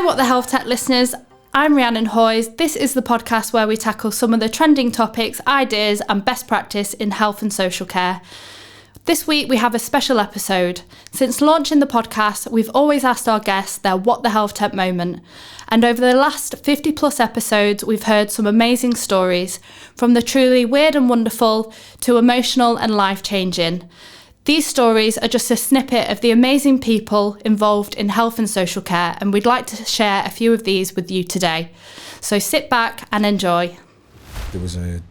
What the HealthTech listeners, I'm Rhiannon Hoyes. This is the podcast where we tackle some of the trending topics, ideas and best practice in health and social care. This week we have a special episode. Since launching the podcast, we've always asked our guests their What the HealthTech moment. And over the last 50 plus episodes, we've heard some amazing stories, from the truly weird and wonderful to emotional and life-changing. These stories are just a snippet of the amazing people involved in health and social care, and we'd like to share a few of these with you today. So sit back and enjoy. There was a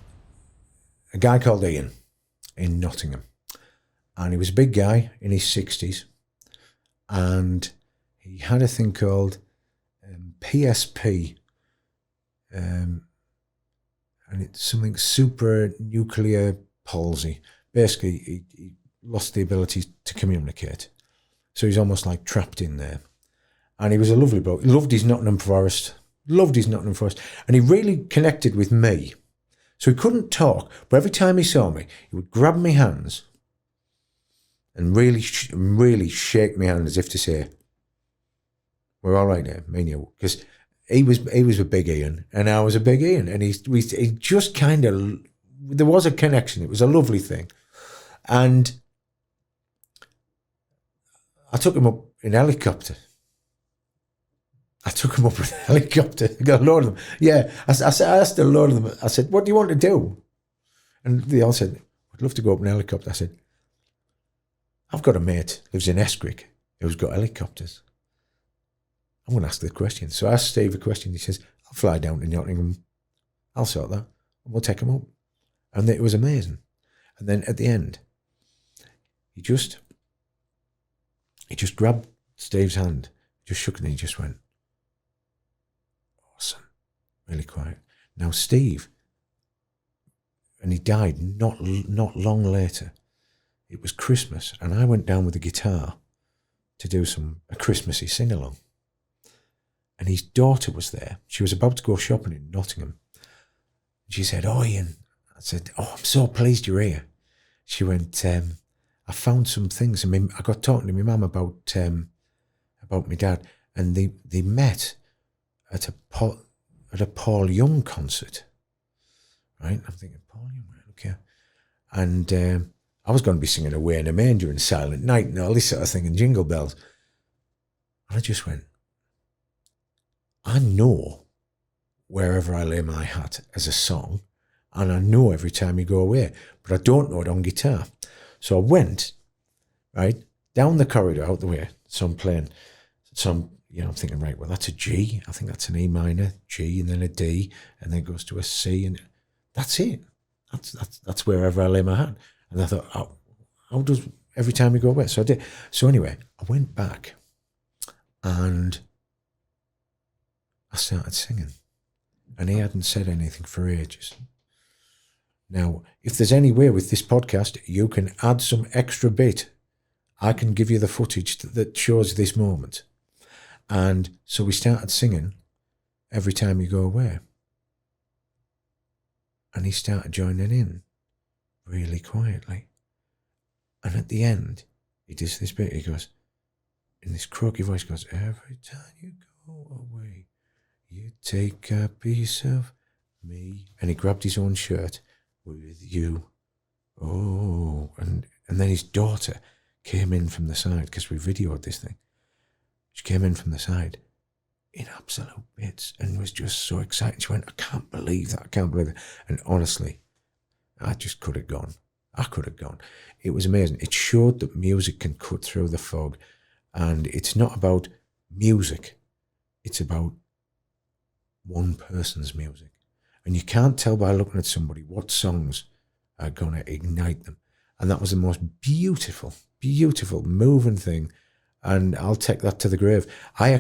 guy called Ian in Nottingham, and he was a big guy in his 60s, and he had a thing called PSP, and it's something super nuclear palsy. Basically, he lost the ability to communicate. So he's almost like trapped in there. And he was a lovely bloke. He loved his Nottingham Forest. And he really connected with me. So he couldn't talk, but every time he saw me, he would grab my hands and really shake my hand as if to say, we're all right there, me and you. Because he was a big Ian and I was a big Ian. And he just kind of, there was a connection. It was a lovely thing. And I took him up in a helicopter. I got a load of them. Yeah, I asked a load of them. I said, what do you want to do? And they all said, I'd love to go up in a helicopter. I said, I've got a mate, lives in Escrick, who's got helicopters. I'm going to ask the question. So I asked Steve a question. He says, I'll fly down to Nottingham. I'll sort that. And we'll take him up. And it was amazing. And then at the end, he just grabbed Steve's hand, just shook it, and he just went, awesome, really quiet. Now Steve, and he died not long later. It was Christmas, and I went down with a guitar to do a Christmassy sing-along. And his daughter was there. She was about to go shopping in Nottingham. She said, oh, Ian. I said, oh, I'm so pleased you're here. She went, I found some things. I got talking to my mum about my dad, and they met at a Paul Young concert. Right? I'm thinking, Paul Young, okay. And I was going to be singing Away in a Manger and Silent Night and all this sort of thing and Jingle Bells. And I just went, I know Wherever I Lay My Hat as a song, and I know Every Time You Go Away, but I don't know it on guitar. So I went, right, down the corridor, out the way, so I'm playing I'm thinking, right, well, that's a G. I think that's an E minor, G, and then a D, and then it goes to a C, and that's it. That's Wherever I Lay My Hat. And I thought, how does Every Time You Go Away? So I did. So anyway, I went back, and I started singing, and he hadn't said anything for ages. Now, if there's any way with this podcast, you can add some extra bit. I can give you the footage that shows this moment. And so we started singing Every Time You Go Away. And he started joining in really quietly. And at the end, he does this bit. He goes, in this croaky voice, goes, every time you go away, you take a piece of me. And he grabbed his own shirt. With you. Oh, and then his daughter came in from the side, because we videoed this thing. She came in from the side in absolute bits and was just so excited. She went, I can't believe that. And honestly, I could have gone. It was amazing. It showed that music can cut through the fog, and it's not about music. It's about one person's music. And you can't tell by looking at somebody what songs are going to ignite them. And that was the most beautiful, moving thing. And I'll take that to the grave. I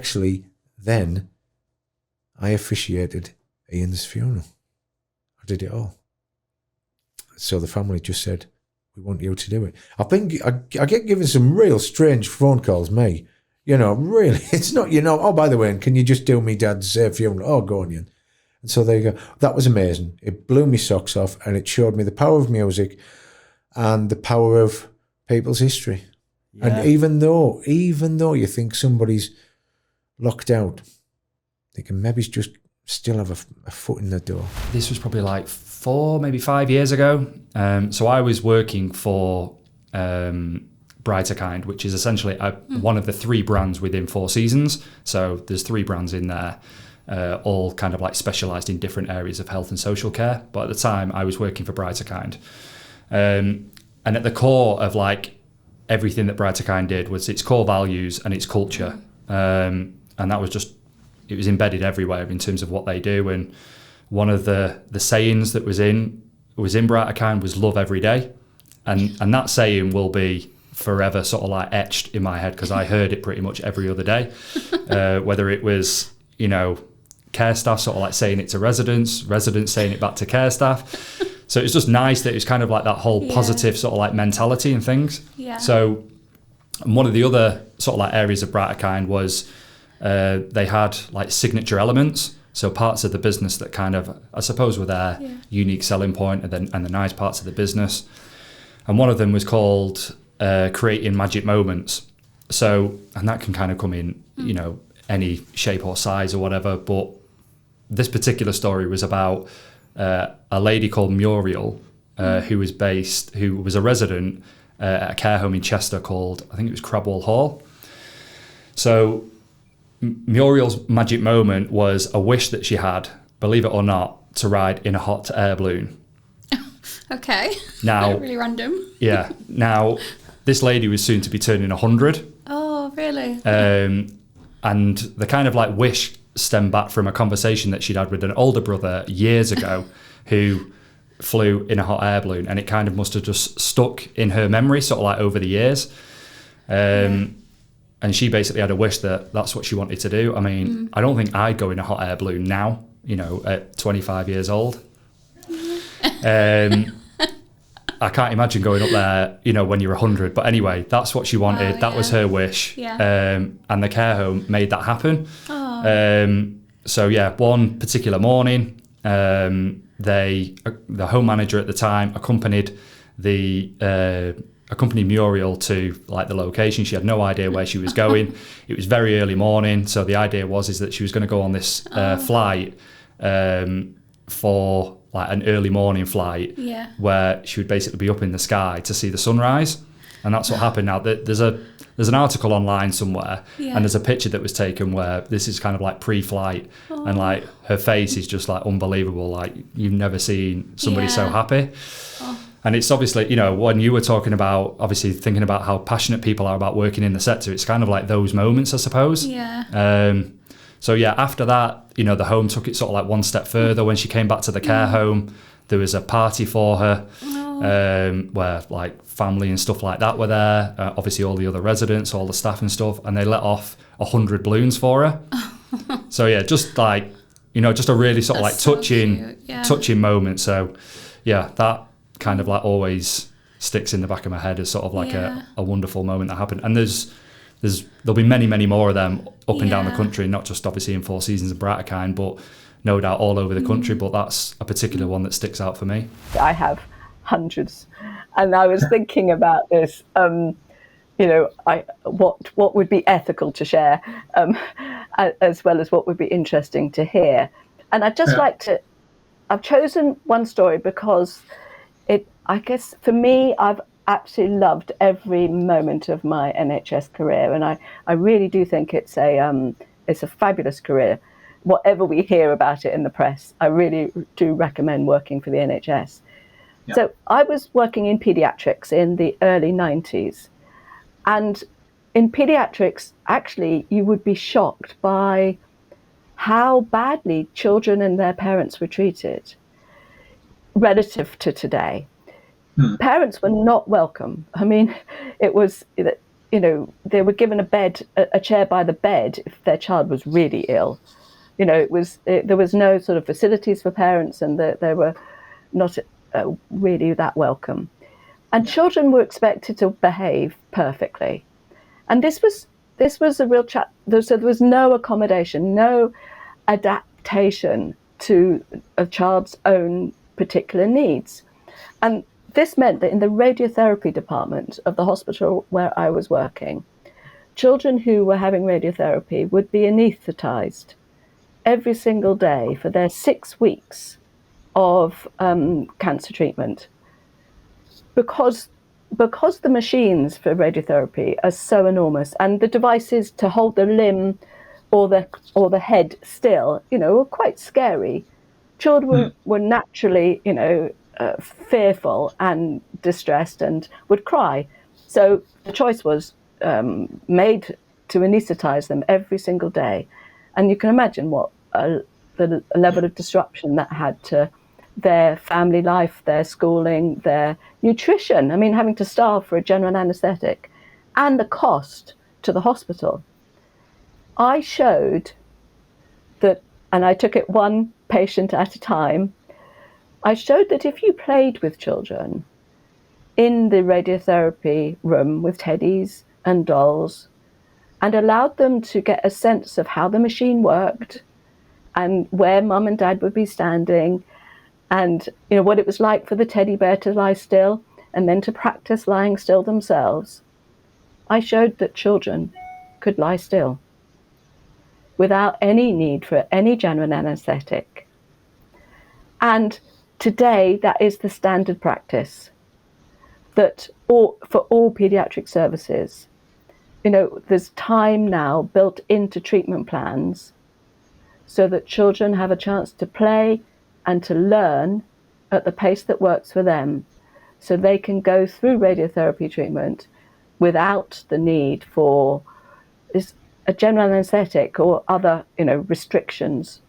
officiated Ian's funeral. I did it all. So the family just said, we want you to do it. I get given some real strange phone calls, me. Really. It's not, oh, by the way, and can you just do me dad's funeral? Oh, go on, Ian. And so there you go. That was amazing. It blew me socks off, and it showed me the power of music and the power of people's history. Yeah. And even though you think somebody's locked out, thinking maybe he's just still have a foot in the door. This was probably like 4, maybe 5 years ago. So I was working for Brighter Kind, which is essentially one of the 3 brands within Four Seasons. So there's 3 brands in there, all kind of like specialised in different areas of health and social care. But at the time, I was working for Brighter Kind. And at the core of like everything that Brighter Kind did was its core values and its culture. And that was just, it was embedded everywhere in terms of what they do. And one of the sayings that was in Brighter Kind was love every day. And that saying will be forever sort of like etched in my head, because I heard it pretty much every other day, whether it was, care staff sort of like saying it to residents saying it back to care staff. So it's just nice that it's kind of like that whole positive sort of like mentality and things. Yeah. So one of the other sort of like areas of Brighter Kind was they had like signature elements. So parts of the business that kind of, I suppose, were their unique selling point and the nice parts of the business. And one of them was called creating magic moments. So, and that can kind of come in, any shape or size or whatever. But this particular story was about a lady called Muriel, who was a resident at a care home in Chester called, I think it was Crabwell Hall. So Muriel's magic moment was a wish that she had, believe it or not, to ride in a hot air balloon. Okay. Now, really random. Yeah. Now, this lady was soon to be turning 100. Oh, really? And the kind of like wish stemmed back from a conversation that she'd had with an older brother years ago who flew in a hot air balloon, and it kind of must have just stuck in her memory sort of like over the years. And she basically had a wish that that's what she wanted to do. I mean, I don't think I'd go in a hot air balloon now, at 25 years old. I can't imagine going up there, when you're 100. But anyway, that's what she wanted. That was her wish. Yeah. And the care home made that happen. So yeah, one particular morning, the home manager at the time accompanied Muriel to like the location. She had no idea where she was going. It was very early morning, so the idea is that she was going to go on this flight for like an early morning flight, where she would basically be up in the sky to see the sunrise. And that's what happened. Now there's an article online somewhere, and there's a picture that was taken where this is kind of like pre-flight, and like her face is just like unbelievable. Like you've never seen somebody so happy. And it's obviously, when you were talking about, obviously thinking about how passionate people are about working in the sector, it's kind of like those moments, I suppose. Yeah. So yeah, after that, the home took it sort of like one step further. When she came back to the care home, there was a party for her, where like family and stuff like that were there. Obviously all the other residents, all the staff and stuff, and they let off 100 balloons for her. So yeah, just like, just a really sort of like touching moment. So yeah, that kind of like always sticks in the back of my head as sort of like a wonderful moment that happened. And there'll be many, many more of them up and down the country, not just obviously in Four Seasons and Brighter Kind, but no doubt all over the country. But that's a particular one that sticks out for me. I have hundreds, and I was thinking about this. What would be ethical to share, as well as what would be interesting to hear. And I'd just like to. I've chosen one story because I guess for me, I've absolutely loved every moment of my NHS career, and I really do think it's a fabulous career. Whatever we hear about it in the press, I really do recommend working for the NHS. Yeah. So I was working in paediatrics in the early 90s, and in paediatrics, actually, you would be shocked by how badly children and their parents were treated relative to today. Parents were not welcome. I mean, it was, they were given a chair by the bed if their child was really ill. There was no sort of facilities for parents, and they were not really that welcome. And children were expected to behave perfectly. And this was a real chat. So there was no accommodation, no adaptation to a child's own particular needs. And this meant that in the radiotherapy department of the hospital where I was working, children who were having radiotherapy would be anaesthetized every single day for their 6 weeks of cancer treatment, because the machines for radiotherapy are so enormous, and the devices to hold the limb or the head still, were quite scary. Children were naturally, fearful and distressed and would cry. So the choice was made to anesthetize them every single day. And you can imagine what the level of disruption that had to their family life, their schooling, their nutrition. I mean, having to starve for a general anesthetic, and the cost to the hospital. I showed that, and I took it one patient at a time, I showed that if you played with children in the radiotherapy room with teddies and dolls and allowed them to get a sense of how the machine worked and where mum and dad would be standing, and what it was like for the teddy bear to lie still and then to practice lying still themselves, I showed that children could lie still without any need for any general anesthetic. And today, that is the standard practice that for all paediatric services. There's time now built into treatment plans so that children have a chance to play and to learn at the pace that works for them, so they can go through radiotherapy treatment without the need for a general anesthetic or other, restrictions.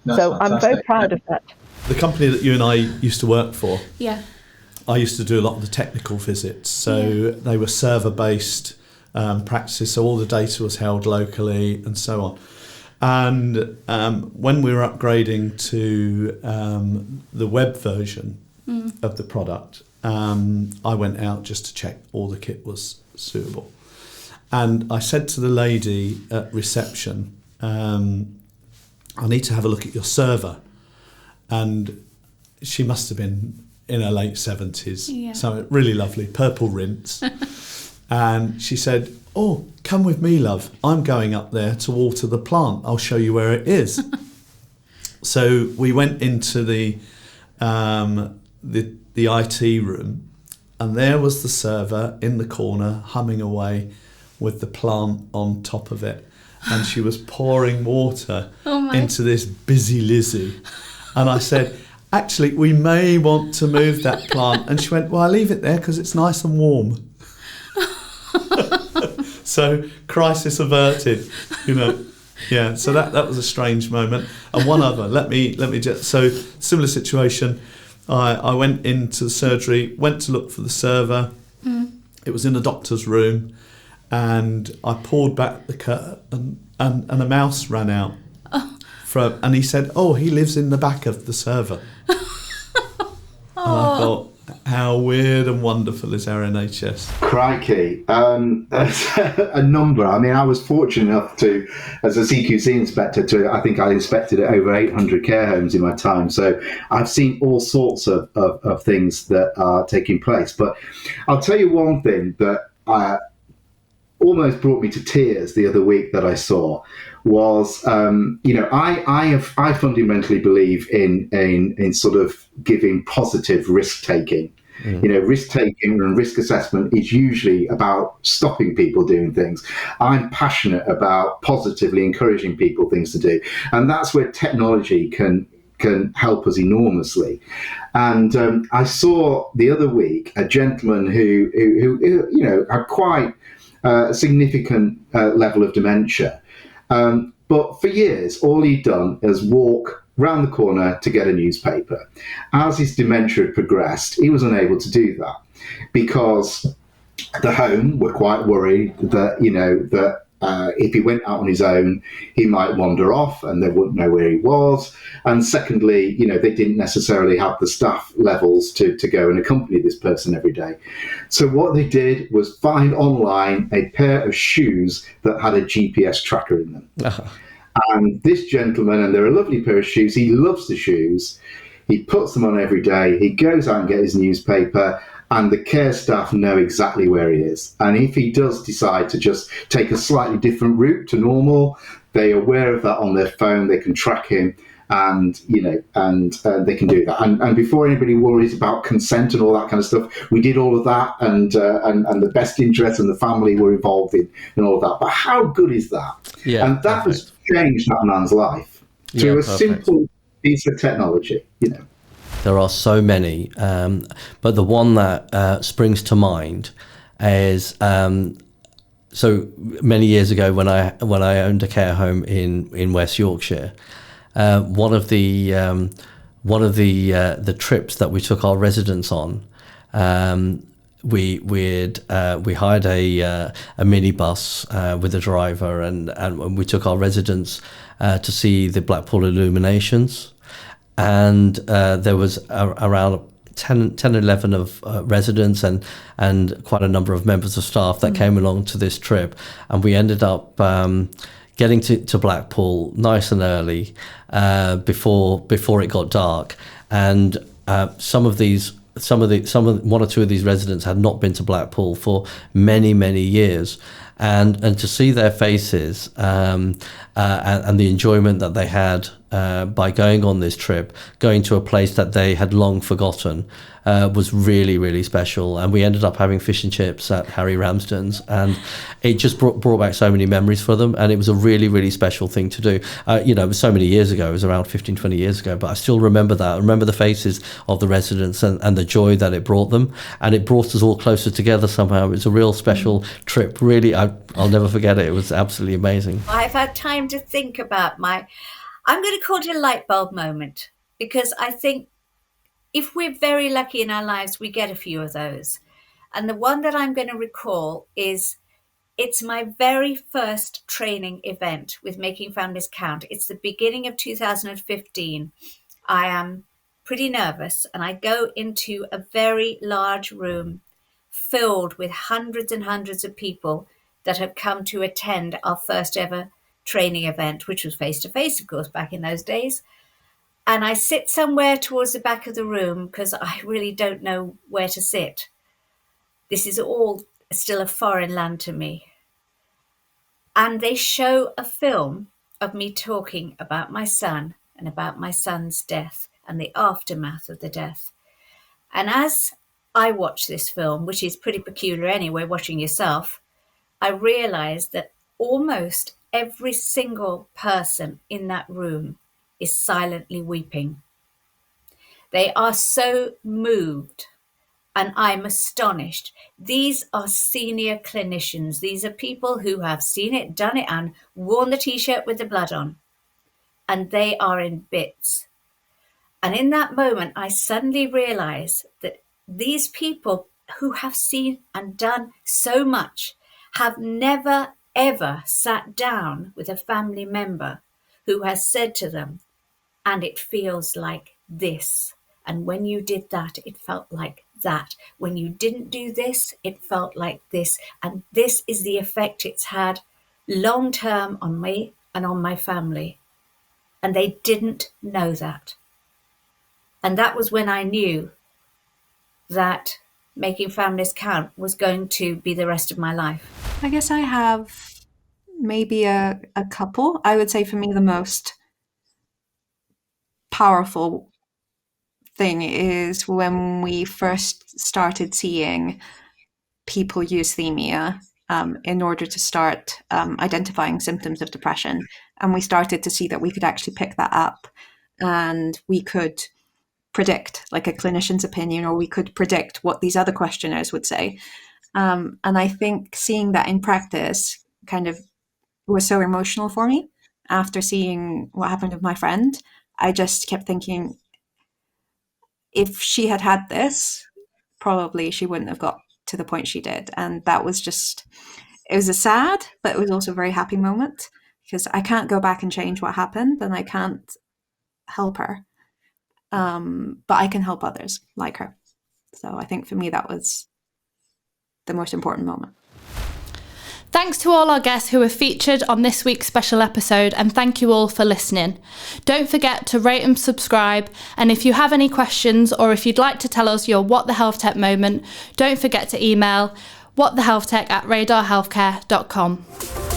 That's so fantastic. I'm very proud of that. The company that you and I used to work for, I used to do a lot of the technical visits. So they were server-based practices, so all the data was held locally and so on. And when we were upgrading to the web version of the product, I went out just to check all the kit was suitable. And I said to the lady at reception, I need to have a look at your server. And she must have been in her late 70s, so really lovely, purple rinse. And she said, "Oh, come with me, love. I'm going up there to water the plant. I'll show you where it is." So we went into the IT room, and there was the server in the corner humming away with the plant on top of it. And she was pouring water into this busy Lizzie. And I said, "Actually, we may want to move that plant." And she went, "Well, I leave it there because it's nice and warm." So crisis averted, Yeah, so that was a strange moment. And one other, let me just, so similar situation. I went into the surgery, went to look for the server. It was in the doctor's room, and I pulled back the curtain, and a mouse ran out. And he said, "Oh, he lives in the back of the server." And I thought, how weird and wonderful is our NHS? Crikey. A number. I mean, I was fortunate enough to, as a CQC inspector, I think I inspected over 800 care homes in my time. So I've seen all sorts of things that are taking place. But I'll tell you one thing that almost brought me to tears the other week that I saw was, I fundamentally believe in sort of giving positive risk taking. Risk taking and risk assessment is usually about stopping people doing things. I'm passionate about positively encouraging people things to do, and that's where technology can help us enormously. And I saw the other week a gentleman who had quite a significant level of dementia. But for years, all he'd done is walk round the corner to get a newspaper. As his dementia had progressed, he was unable to do that because the home were quite worried that, if he went out on his own, he might wander off and they wouldn't know where he was. And secondly, they didn't necessarily have the staff levels to go and accompany this person every day. So what they did was find online a pair of shoes that had a GPS tracker in them. And this gentleman, and they're a lovely pair of shoes, he loves the shoes. He puts them on every day. He goes out and gets his newspaper. and the care staff know exactly where he is. And if he does decide to just take a slightly different route to normal, they're aware of that on their phone. They can track him, and they can do that. And before anybody worries about consent and all that kind of stuff, we did all of that, and the best interest and the family were involved in all of that. But how good is that? Yeah, and that has changed that man's life through a simple piece of technology. There are so many, but the one that springs to mind is so many years ago when I owned a care home in West Yorkshire. One of the trips that we took our residents on, we hired a minibus with a driver, and we took our residents to see the Blackpool illuminations, and there was around 10, 11 of residents and quite a number of members of staff that came along to this trip, and we ended up getting to Blackpool nice and early before it got dark, and one or two of these residents had not been to Blackpool for many years, and to see their faces and the enjoyment that they had by going on this trip, going to a place that they had long forgotten, was really special. And we ended up having fish and chips at Harry Ramsden's, and it just brought back so many memories for them, and it was a really special thing to do. It was so many years ago, it was around 15-20 years ago, but I still remember that. I remember the faces of the residents and the joy that it brought them, and it brought us all closer together somehow. It was a real special trip, really. I'll never forget it. It was absolutely amazing. I've had time to think about I'm going to call it a light bulb moment, because I think if we're very lucky in our lives, we get a few of those. And the one that I'm going to recall is, it's my very first training event with Making Families Count. It's the beginning of 2015. I am pretty nervous, and I go into a very large room filled with hundreds and hundreds of people that have come to attend our first ever training event, which was face-to-face, of course, back in those days. And I sit somewhere towards the back of the room because I really don't know where to sit. This is all still a foreign land to me. And they show a film of me talking about my son and about my son's death and the aftermath of the death. And as I watch this film, which is pretty peculiar anyway, watching yourself, I realized that almost every single person in that room is silently weeping. They are so moved, and I'm astonished. These are senior clinicians. These are people who have seen it, done it, and worn the t-shirt with the blood on. And they are in bits. And in that moment, I suddenly realized that these people who have seen and done so much have never, ever sat down with a family member who has said to them, and it feels like this. And when you did that, it felt like that. When you didn't do this, it felt like this. And this is the effect it's had long term on me and on my family. And they didn't know that. And that was when I knew that Making Families Count was going to be the rest of my life. I guess I have maybe a couple. I would say for me the most powerful thing is when we first started seeing people use themia in order to start identifying symptoms of depression. And we started to see that we could actually pick that up, and we could predict like a clinician's opinion, or we could predict what these other questionnaires would say. And I think seeing that in practice kind of was so emotional for me. After seeing what happened with my friend, I just kept thinking, if she had had this, probably she wouldn't have got to the point she did. And that was just, it was a sad, but it was also a very happy moment, because I can't go back and change what happened, and I can't help her. But I can help others like her. So I think for me, that was the most important moment. Thanks to all our guests who were featured on this week's special episode, and thank you all for listening. Don't forget to rate and subscribe, and if you have any questions or if you'd like to tell us your What the HealthTech moment, don't forget to email whatthehealthtech@radarhealthcare.com.